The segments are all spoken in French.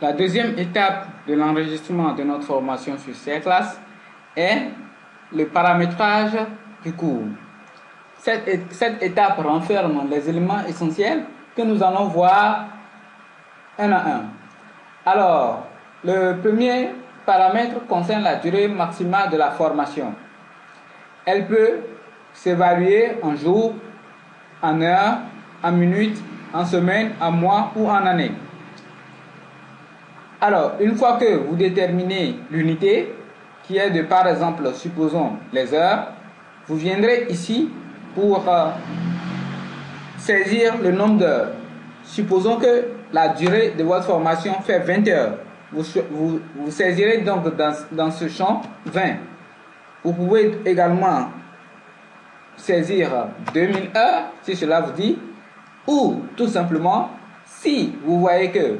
La deuxième étape de l'enregistrement de notre formation sur C-Class est le paramétrage du cours. Cette étape renferme les éléments essentiels que nous allons voir un à un. Alors, le premier paramètre concerne la durée maximale de la formation. Elle peut s'évaluer en jours, en heures, en minutes, en semaines, en mois ou en années. Alors, une fois que vous déterminez l'unité, qui est de par exemple, supposons les heures, vous viendrez ici pour saisir le nombre d'heures. Supposons que la durée de votre formation fait 20 heures. Vous saisirez donc dans ce champ 20. Vous pouvez également saisir 2000 heures, si cela vous dit, ou tout simplement, si vous voyez que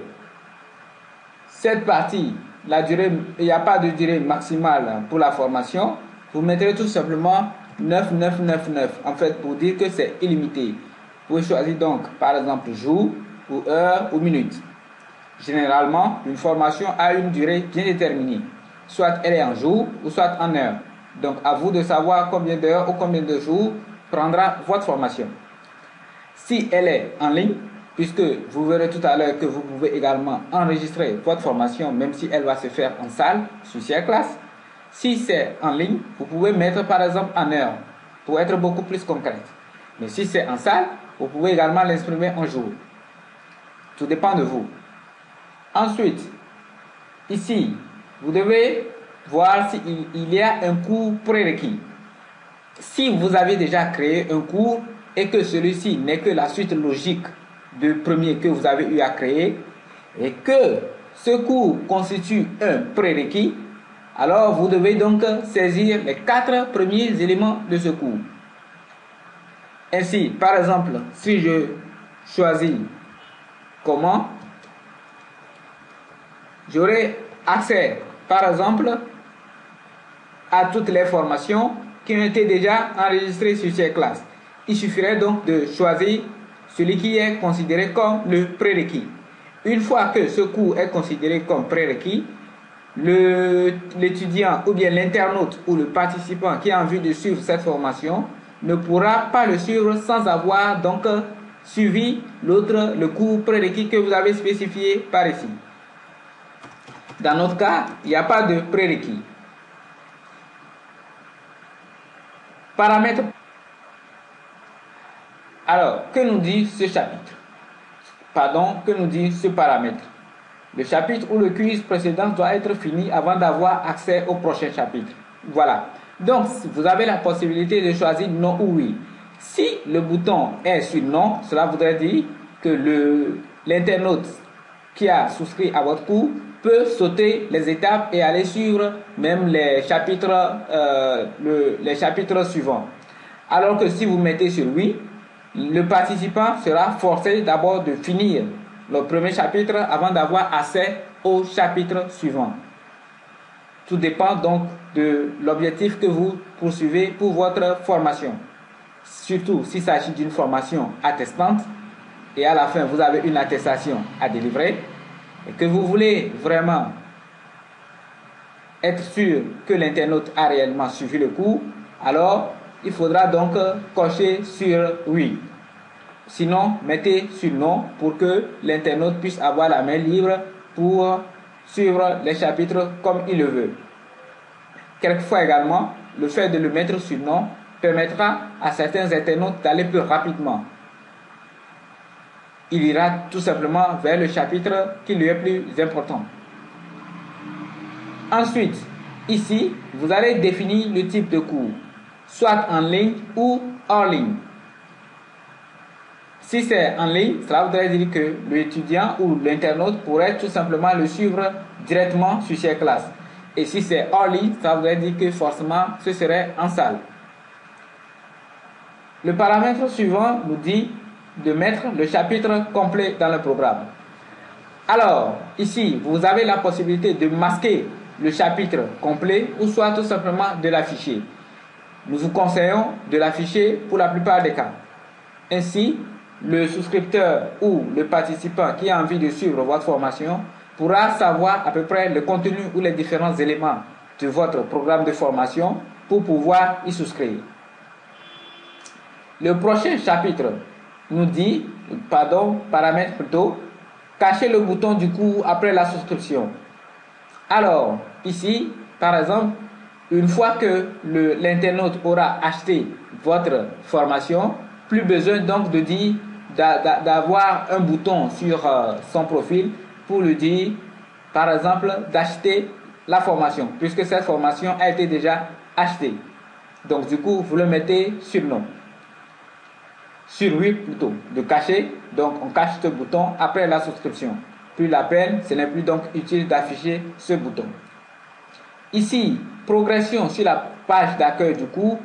cette partie, il n'y a pas de durée maximale pour la formation, vous mettrez tout simplement 9999, en fait, pour dire que c'est illimité. Vous pouvez choisir donc, par exemple, jour, ou heure, ou minute. Généralement, une formation a une durée bien déterminée. Soit elle est en jour, ou soit en heure. Donc, à vous de savoir combien d'heures ou combien de jours prendra votre formation. Si elle est en ligne, puisque vous verrez tout à l'heure que vous pouvez également enregistrer votre formation, même si elle va se faire en salle, sur C-Class. Si c'est en ligne, vous pouvez mettre par exemple en heure, pour être beaucoup plus concrète. Mais si c'est en salle, vous pouvez également l'exprimer en jour. Tout dépend de vous. Ensuite, ici, vous devez voir s'il y a un cours prérequis. Si vous avez déjà créé un cours et que celui-ci n'est que la suite logique du premier que vous avez eu à créer et que ce cours constitue un prérequis, alors vous devez donc saisir les 4 premiers éléments de ce cours. Ainsi, par exemple, si je choisis comment, j'aurai accès, par exemple, à toutes les formations qui ont été déjà enregistrées sur C-Class. Il suffirait donc de choisir celui qui est considéré comme le prérequis. Une fois que ce cours est considéré comme prérequis, l'étudiant ou bien l'internaute ou le participant qui a envie de suivre cette formation ne pourra pas le suivre sans avoir donc suivi le cours prérequis que vous avez spécifié par ici. Dans notre cas, il n'y a pas de prérequis. Paramètres. Alors, que nous dit ce chapitre? Pardon, que nous dit ce paramètre? Le chapitre ou le quiz précédent doit être fini avant d'avoir accès au prochain chapitre. Voilà. Donc, vous avez la possibilité de choisir non ou oui. Si le bouton est sur non, cela voudrait dire que l'internaute qui a souscrit à votre cours peut sauter les étapes et aller suivre même les chapitres suivants. Alors que si vous mettez sur oui, le participant sera forcé d'abord de finir le premier chapitre avant d'avoir accès au chapitre suivant. Tout dépend donc de l'objectif que vous poursuivez pour votre formation. Surtout s'il s'agit d'une formation attestante et à la fin vous avez une attestation à délivrer et que vous voulez vraiment être sûr que l'internaute a réellement suivi le cours, alors il faudra donc cocher sur oui. Sinon, mettez sur non pour que l'internaute puisse avoir la main libre pour suivre les chapitres comme il le veut. Quelquefois également, le fait de le mettre sur non permettra à certains internautes d'aller plus rapidement. Il ira tout simplement vers le chapitre qui lui est plus important. Ensuite, ici, vous allez définir le type de cours, soit en ligne ou hors ligne. Si c'est en ligne, cela voudrait dire que l'étudiant ou l'internaute pourrait tout simplement le suivre directement sur C-Class. Et si c'est hors ligne, ça voudrait dire que forcément ce serait en salle. Le paramètre suivant nous dit de mettre le chapitre complet dans le programme. Alors, ici, vous avez la possibilité de masquer le chapitre complet ou soit tout simplement de l'afficher. Nous vous conseillons de l'afficher pour la plupart des cas. Ainsi, le souscripteur ou le participant qui a envie de suivre votre formation pourra savoir à peu près le contenu ou les différents éléments de votre programme de formation pour pouvoir y souscrire. Le prochain chapitre nous dit, paramètre plutôt, cacher le bouton du cours après la souscription. Alors, ici, par exemple, une fois que l'internaute aura acheté votre formation, plus besoin donc de dire d'avoir un bouton sur son profil pour lui dire, par exemple, d'acheter la formation, puisque cette formation a été déjà achetée. Donc, du coup, vous le mettez sur non. Sur oui plutôt, de cacher. Donc, on cache ce bouton après la souscription. Plus la peine, ce n'est plus donc utile d'afficher ce bouton. Ici, progression sur la page d'accueil du cours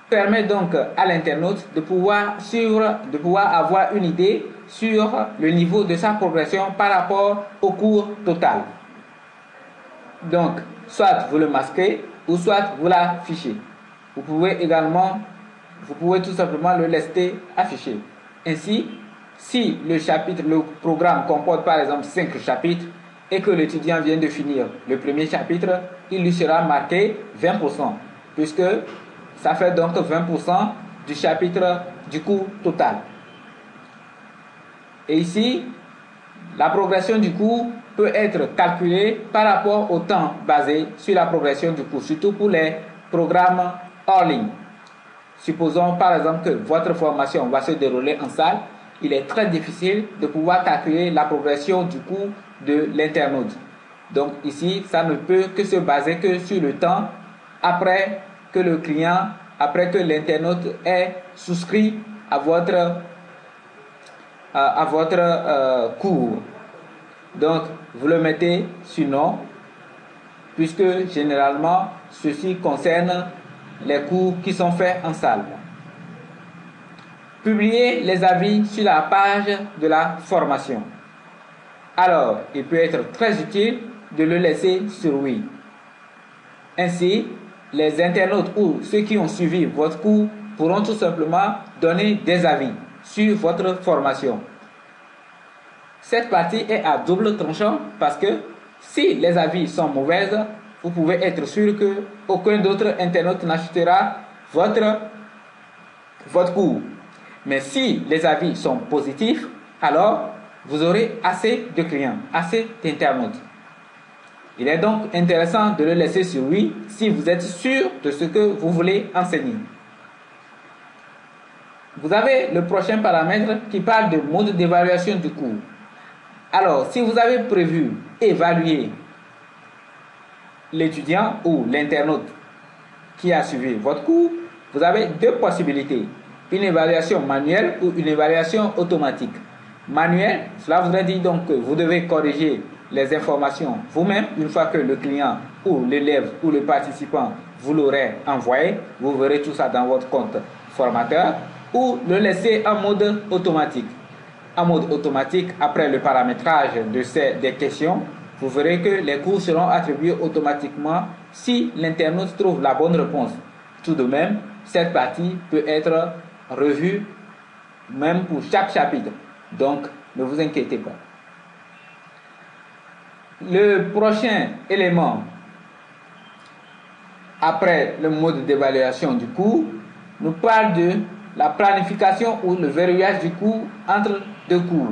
permet donc à l'internaute de pouvoir avoir une idée sur le niveau de sa progression par rapport au cours total. Donc, soit vous le masquez ou soit vous l'affichez. Vous pouvez tout simplement le laisser afficher. Ainsi, si le programme comporte par exemple 5 chapitres et que l'étudiant vient de finir le premier chapitre, il lui sera marqué 20%, puisque ça fait donc 20% du chapitre du cours total. Et ici, la progression du cours peut être calculée par rapport au temps basé sur la progression du cours, surtout pour les programmes hors ligne. Supposons par exemple que votre formation va se dérouler en salle, il est très difficile de pouvoir calculer la progression du cours de l'internaute. Donc ici, ça ne peut que se baser que sur le temps après que l'internaute ait souscrit à votre cours. Donc, vous le mettez sur non, puisque généralement, ceci concerne les cours qui sont faits en salle. Publier les avis sur la page de la formation. Alors, il peut être très utile de le laisser sur oui. Ainsi, les internautes ou ceux qui ont suivi votre cours pourront tout simplement donner des avis sur votre formation. Cette partie est à double tranchant parce que si les avis sont mauvaises, vous pouvez être sûr que aucun d'autre internaute n'achètera votre cours. Mais si les avis sont positifs, alors vous aurez assez de clients, assez d'internautes. Il est donc intéressant de le laisser sur oui si vous êtes sûr de ce que vous voulez enseigner. Vous avez le prochain paramètre qui parle de mode d'évaluation du cours. Alors, si vous avez prévu évaluer l'étudiant ou l'internaute qui a suivi votre cours, vous avez deux possibilités. Une évaluation manuelle ou une évaluation automatique. Manuelle, cela voudrait dire donc que vous devez corriger les informations vous-même une fois que le client ou l'élève ou le participant vous l'aurez envoyé. Vous verrez tout ça dans votre compte formateur, ou le laisser en mode automatique. En mode automatique, après le paramétrage des questions, vous verrez que les cours seront attribués automatiquement si l'internaute trouve la bonne réponse. Tout de même, cette partie peut être revue même pour chaque chapitre. Donc, ne vous inquiétez pas. Le prochain élément, après le mode d'évaluation du cours, nous parle de la planification ou le verrouillage du cours entre deux cours.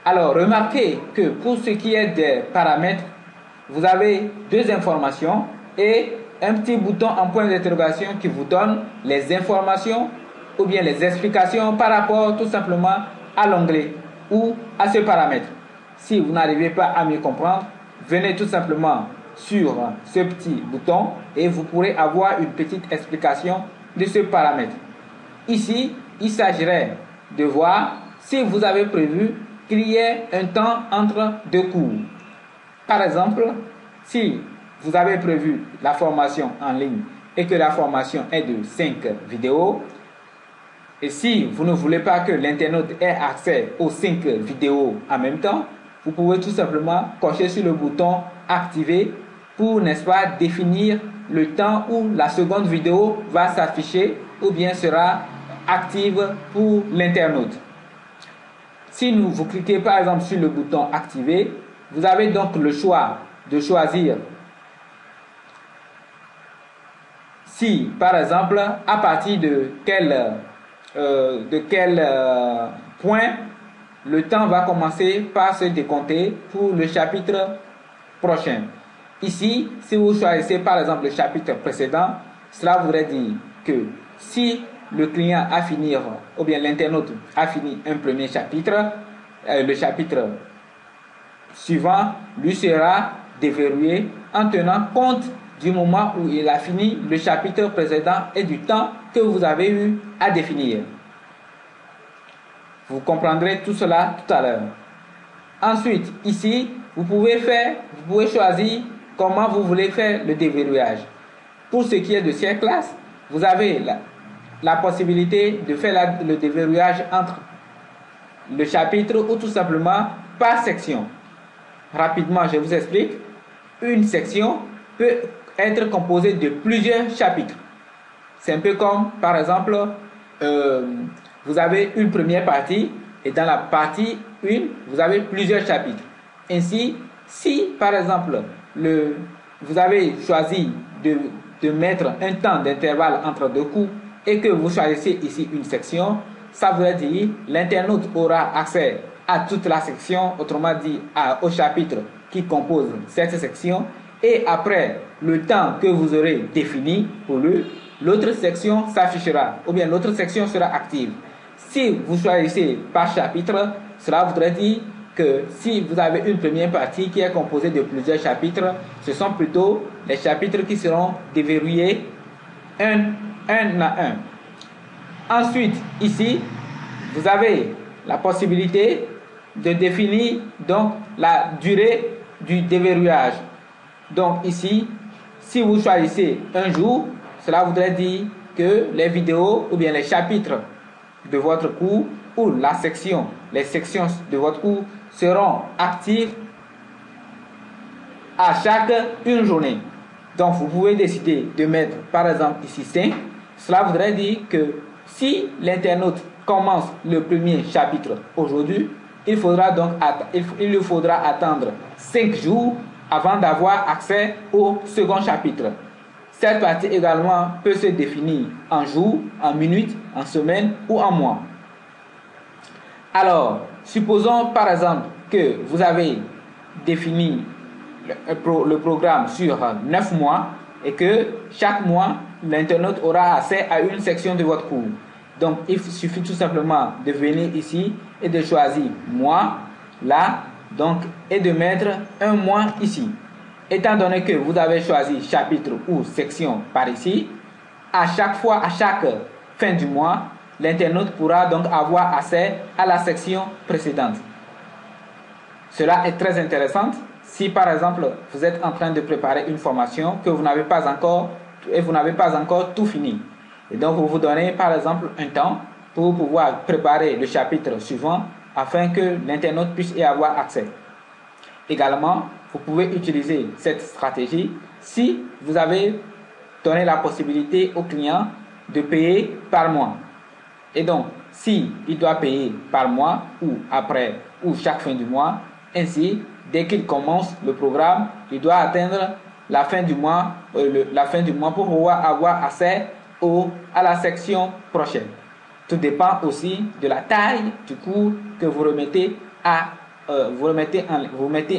Alors, remarquez que pour ce qui est des paramètres, vous avez deux informations et un petit bouton en point d'interrogation qui vous donne les informations ou bien les explications par rapport tout simplement à l'onglet ou à ce paramètre. Si vous n'arrivez pas à mieux comprendre, venez tout simplement sur ce petit bouton et vous pourrez avoir une petite explication de ce paramètre. Ici, il s'agirait de voir si vous avez prévu qu'il y ait un temps entre deux cours. Par exemple, si vous avez prévu la formation en ligne et que la formation est de 5 vidéos, et si vous ne voulez pas que l'internaute ait accès aux 5 vidéos en même temps, vous pouvez tout simplement cocher sur le bouton activer pour, n'est-ce pas, définir le temps où la seconde vidéo va s'afficher ou bien sera active pour l'internaute. Si vous cliquez par exemple sur le bouton activer, vous avez donc le choix de choisir si, par exemple, à partir de quel point le temps va commencer par se décompter pour le chapitre prochain. Ici, si vous choisissez par exemple le chapitre précédent, cela voudrait dire que si le client a fini, ou bien l'internaute a fini un premier chapitre, le chapitre suivant lui sera déverrouillé en tenant compte du moment où il a fini le chapitre précédent et du temps que vous avez eu à définir. Vous comprendrez tout cela tout à l'heure. Ensuite, ici, vous pouvez choisir comment vous voulez faire le déverrouillage. Pour ce qui est de ces classes, vous avez la possibilité de faire le déverrouillage entre le chapitre ou tout simplement par section. Rapidement, je vous explique. Une section peut être composée de plusieurs chapitres. C'est un peu comme, par exemple, vous avez une première partie et dans la partie 1, vous avez plusieurs chapitres. Ainsi, si par exemple, vous avez choisi de mettre un temps d'intervalle entre deux coups et que vous choisissez ici une section, ça veut dire l'internaute aura accès à toute la section, autrement dit au chapitre qui compose cette section, et après le temps que vous aurez défini pour lui, l'autre section s'affichera, ou bien l'autre section sera active. Si vous choisissez par chapitre, cela voudrait dire que si vous avez une première partie qui est composée de plusieurs chapitres, ce sont plutôt les chapitres qui seront déverrouillés un à un. Ensuite, ici, vous avez la possibilité de définir donc la durée du déverrouillage. Donc ici, si vous choisissez un jour, cela voudrait dire que les vidéos ou bien les chapitres de votre cours ou les sections de votre cours seront actives à chaque une journée. Donc vous pouvez décider de mettre par exemple ici 5. Cela voudrait dire que si l'internaute commence le premier chapitre aujourd'hui, il lui faudra attendre 5 jours avant d'avoir accès au second chapitre. Cette partie également peut se définir en jours, en minutes, en semaines ou en mois. Alors, supposons par exemple que vous avez défini le programme sur 9 mois et que chaque mois, l'internaute aura accès à une section de votre cours. Donc, il suffit tout simplement de venir ici et de choisir mois, là, donc, et de mettre un mois ici. Étant donné que vous avez choisi chapitre ou section par ici, à chaque fin du mois, l'internaute pourra donc avoir accès à la section précédente. Cela est très intéressant si par exemple vous êtes en train de préparer une formation que vous n'avez pas encore tout fini. Et donc vous vous donnez par exemple un temps pour pouvoir préparer le chapitre suivant afin que l'internaute puisse y avoir accès. Également, vous pouvez utiliser cette stratégie si vous avez donné la possibilité au client de payer par mois. Et donc, si il doit payer par mois ou chaque fin du mois, ainsi, dès qu'il commence le programme, il doit atteindre la fin du mois pour pouvoir avoir accès à la section prochaine. Tout dépend aussi de la taille du cours que vous mettez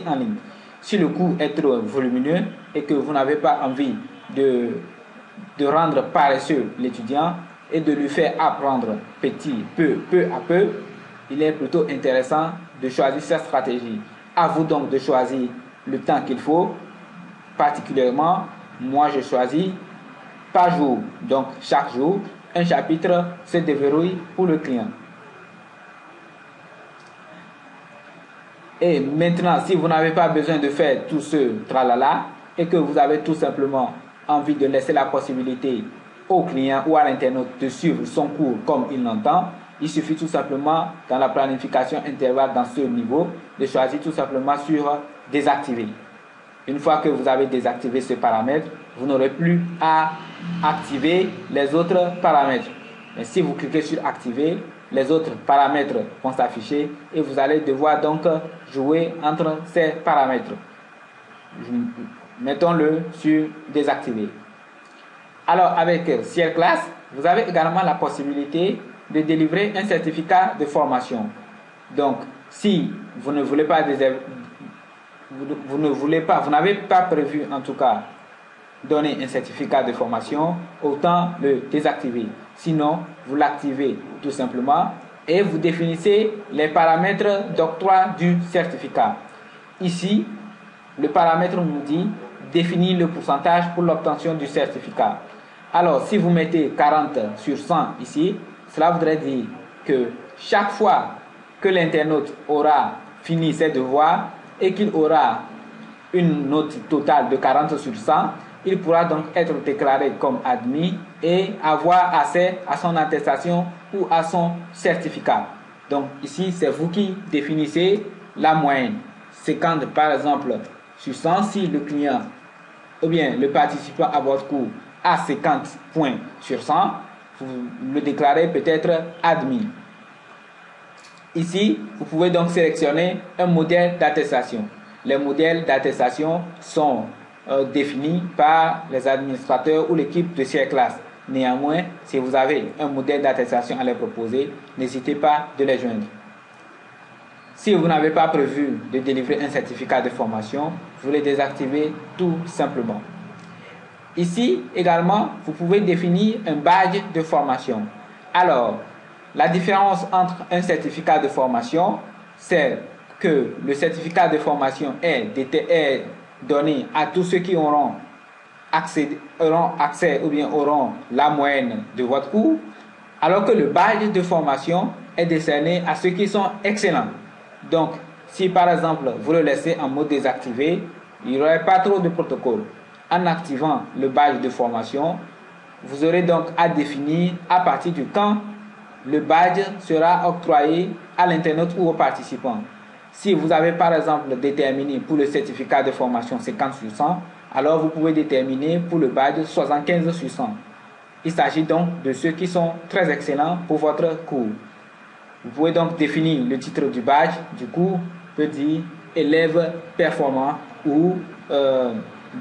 en ligne. Si le cours est trop volumineux et que vous n'avez pas envie de rendre paresseux l'étudiant et de lui faire apprendre peu à peu, il est plutôt intéressant de choisir cette stratégie. À vous donc de choisir le temps qu'il faut. Particulièrement, moi je choisis par jour. Donc chaque jour, un chapitre se déverrouille pour le client. Et maintenant, si vous n'avez pas besoin de faire tout ce tralala et que vous avez tout simplement envie de laisser la possibilité au client ou à l'internaute de suivre son cours comme il l'entend, il suffit tout simplement dans la planification intervalle dans ce niveau de choisir tout simplement sur désactiver. Une fois que vous avez désactivé ce paramètre, vous n'aurez plus à activer les autres paramètres. Mais si vous cliquez sur activer, les autres paramètres vont s'afficher et vous allez devoir donc jouer entre ces paramètres. Mettons-le sur désactiver. Alors avec Ciel Class, vous avez également la possibilité de délivrer un certificat de formation. Donc si vous ne voulez pas, vous n'avez pas prévu en tout cas donner un certificat de formation, autant le désactiver. Sinon, vous l'activez tout simplement et vous définissez les paramètres d'octroi du certificat. Ici, le paramètre nous dit définir le pourcentage pour l'obtention du certificat. Alors, si vous mettez 40 sur 100 ici, cela voudrait dire que chaque fois que l'internaute aura fini ses devoirs et qu'il aura une note totale de 40 sur 100, il pourra donc être déclaré comme admis et avoir accès à son attestation ou à son certificat. Donc ici, c'est vous qui définissez la moyenne. 50 par exemple sur 100, si le client ou bien le participant à votre cours a 50 points sur 100, vous le déclarez peut-être admis. Ici, vous pouvez donc sélectionner un modèle d'attestation. Les modèles d'attestation sont définis par les administrateurs ou l'équipe de Ciel Class. Néanmoins, si vous avez un modèle d'attestation à les proposer, n'hésitez pas de les joindre. Si vous n'avez pas prévu de délivrer un certificat de formation, vous les désactivez tout simplement. Ici également, vous pouvez définir un badge de formation. Alors, la différence entre un certificat de formation, c'est que le certificat de formation est donné à tous ceux qui auront accès ou bien auront la moyenne de votre cours, alors que le badge de formation est décerné à ceux qui sont excellents. Donc, si par exemple vous le laissez en mode désactivé, il n'y aurait pas trop de protocole. En activant le badge de formation, vous aurez donc à définir à partir du quand le badge sera octroyé à l'internaute ou aux participants. Si vous avez par exemple déterminé pour le certificat de formation 50 sur 100, alors vous pouvez déterminer pour le badge 75 sur 100. Il s'agit donc de ceux qui sont très excellents pour votre cours. Vous pouvez donc définir le titre du badge. Du cours peut dire élève performant ou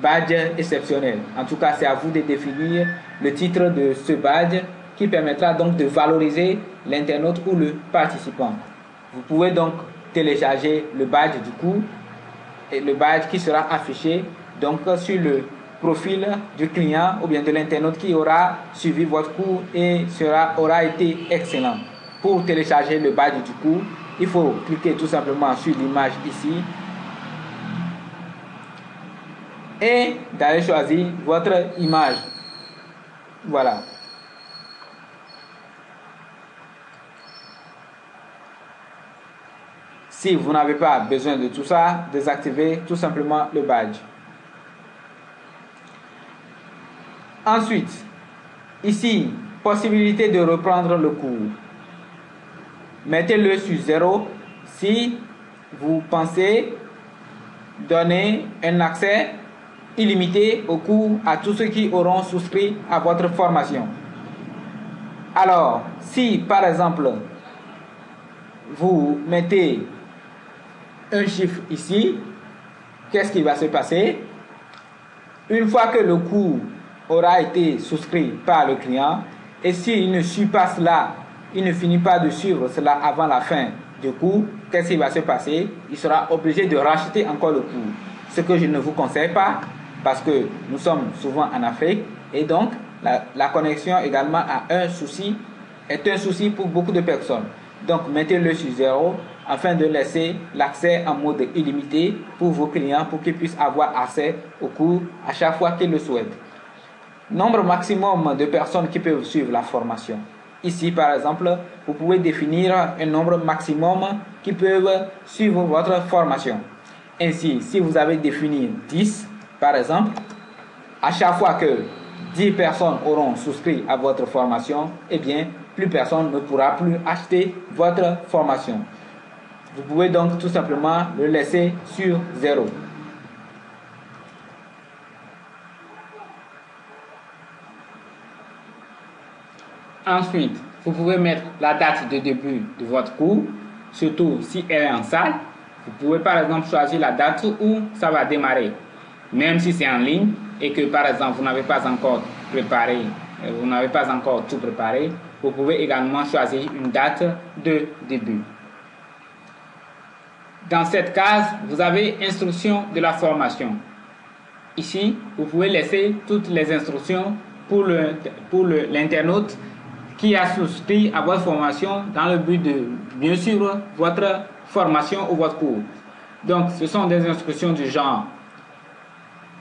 badge exceptionnel. En tout cas, c'est à vous de définir le titre de ce badge qui permettra donc de valoriser l'internaute ou le participant. Vous pouvez donc télécharger le badge du cours et le badge qui sera affiché donc sur le profil du client ou bien de l'internaute qui aura suivi votre cours et aura été excellent. Pour télécharger le badge du cours, il faut cliquer tout simplement sur l'image ici et d'aller choisir votre image. Voilà. Si vous n'avez pas besoin de tout ça, désactivez tout simplement le badge. Ensuite, ici, possibilité de reprendre le cours. Mettez-le sur 0 si vous pensez donner un accès illimité au cours à tous ceux qui auront souscrit à votre formation. Alors, si par exemple, vous mettez un chiffre ici, qu'est-ce qui va se passer? Une fois que le cours aura été souscrit par le client, et s'il ne suit pas cela, il ne finit pas de suivre cela avant la fin du cours, qu'est-ce qui va se passer? Il sera obligé de racheter encore le cours. Ce que je ne vous conseille pas, parce que nous sommes souvent en Afrique, et donc la connexion également est un souci pour beaucoup de personnes. Donc mettez-le sur 0 afin de laisser l'accès en mode illimité pour vos clients, pour qu'ils puissent avoir accès au cours à chaque fois qu'ils le souhaitent. Nombre maximum de personnes qui peuvent suivre la formation. Ici, par exemple, vous pouvez définir un nombre maximum qui peuvent suivre votre formation. Ainsi, si vous avez défini 10, par exemple, à chaque fois que 10 personnes auront souscrit à votre formation, eh bien, plus personne ne pourra plus acheter votre formation. Vous pouvez donc tout simplement le laisser sur 0. Ensuite, vous pouvez mettre la date de début de votre cours, surtout si elle est en salle. Vous pouvez par exemple choisir la date où ça va démarrer, même si c'est en ligne et que par exemple vous n'avez pas encore préparé, vous n'avez pas encore tout préparé, vous pouvez également choisir une date de début. Dans cette case, vous avez instructions de la formation. Ici, vous pouvez laisser toutes les instructions pour l'internaute qui a souscrit à votre formation dans le but de bien suivre votre formation ou votre cours. Donc, ce sont des instructions du genre,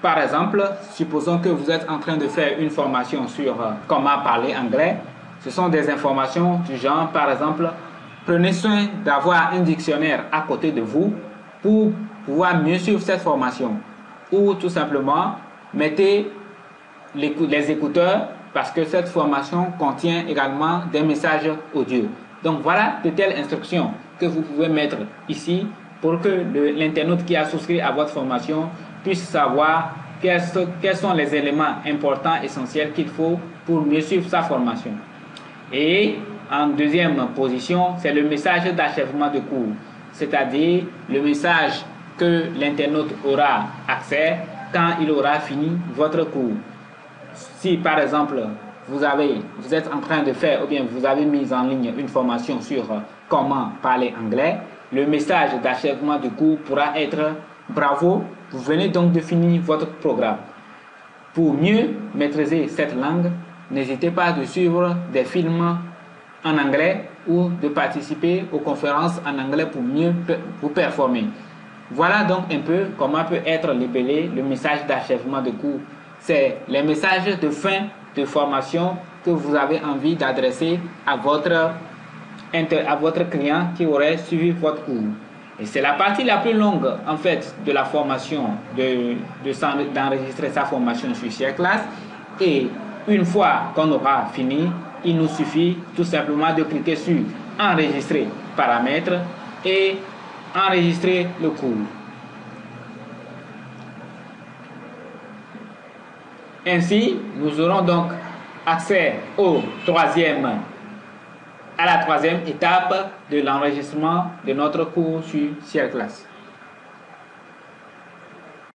par exemple, supposons que vous êtes en train de faire une formation sur comment parler anglais. Ce sont des informations du genre, par exemple, prenez soin d'avoir un dictionnaire à côté de vous pour pouvoir mieux suivre cette formation. Ou tout simplement, mettez les écouteurs parce que cette formation contient également des messages audio. Donc voilà de telles instructions que vous pouvez mettre ici pour que l'internaute qui a souscrit à votre formation puisse savoir quels sont les éléments importants, essentiels qu'il faut pour mieux suivre sa formation. Et en deuxième position, c'est le message d'achèvement de cours, c'est-à-dire le message que l'internaute aura accès quand il aura fini votre cours. Si par exemple vous êtes en train de faire ou bien vous avez mis en ligne une formation sur comment parler anglais, le message d'achèvement du cours pourra être bravo, vous venez donc de finir votre programme. Pour mieux maîtriser cette langue, n'hésitez pas de suivre des films en anglais ou de participer aux conférences en anglais pour mieux vous performer. Voilà donc un peu comment peut être libellé le message d'achèvement de cours. C'est les messages de fin de formation que vous avez envie d'adresser à votre client qui aurait suivi votre cours. Et c'est la partie la plus longue en fait de la formation, d'enregistrer sa formation sur Shareclass. Et une fois qu'on aura fini, il nous suffit tout simplement de cliquer sur enregistrer paramètres et enregistrer le cours. Ainsi, nous aurons donc accès à la troisième étape de l'enregistrement de notre cours sur Shareclass.